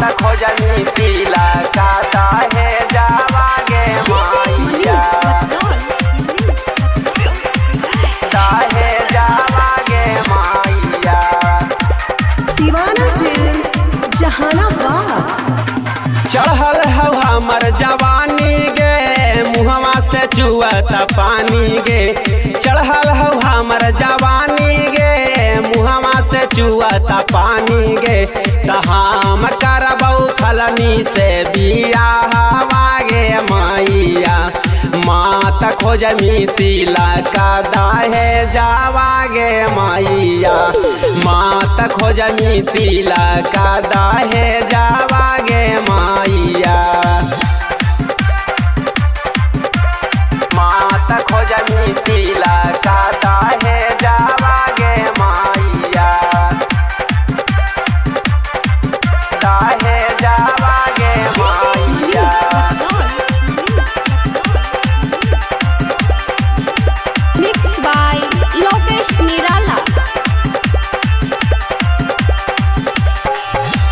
मात खोजनी तिलक दाहे जावा गे मैया दाहे जावा गे मैया। दीवाना फिल्म्स जहानाबाद। चढ़ल हौ हमर जवानी गे मुहवा से चुअत पानी गे। चढ़ल हौ हमर जवानी गे मुहवा से चुअत पानी गे। हम करबौ खलनी से बियाहवा गे मैया मात खोजनी तिलक दाहे जावा गे मैया मात खोजनी तिलक दाहे जावा गे मैया मात खोजनी तिलक दाहे जावा गे मैया दाहे जावा गे मैया। Mixed by Lokesh Nirala।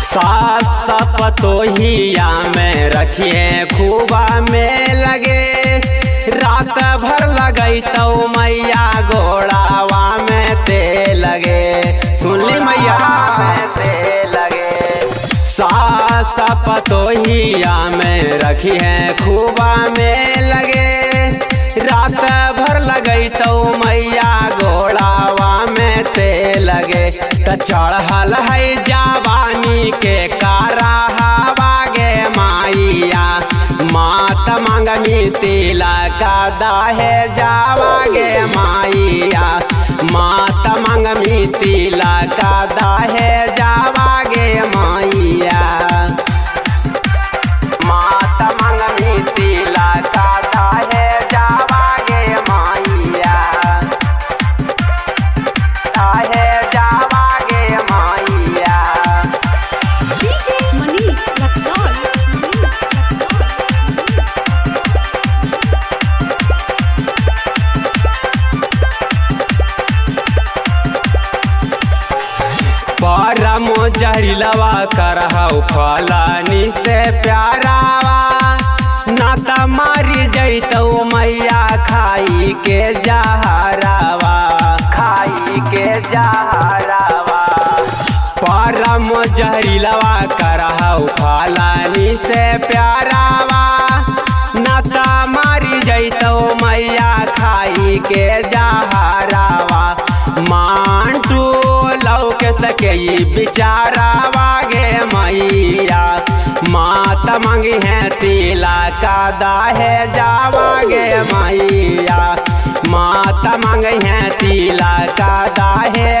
सास पतोहिया में रखिए खूबा में लगे। रात भर लगई तो मैया गोड़ावा में ते लगे। सुनली मैया में ते लगे। सास पतोहिया में रखिए खूबा में लगे। रात भर लगई तो मैया गोड़ावा में ते लगे। त चढ़ल है जवानी के कारा हवा गे मैया मात मांगनी तिलक दाहे जावा गे मैया मात मांगनी तिलक दाहे जावा गे मैया मात मांगनी तिलक दाहे जावा गे मैया दाहे जावा गे मैया। मनीष रक्सौल। परम जहरीलवा करहु फलानी से प्यारावा नाता मारी जैतौ मैया खाई के जहरावा खाई के जहरावा। परम जहरीलवा करहु फलानी से प्यारावा नाता मारी जैतौ मैया खाई के जहरावा। मांटू लौके सके बिचारावा गे मैया मात मांगी है तिलक दाहे जावा गे मैया मात मांगी है तिलक दाहे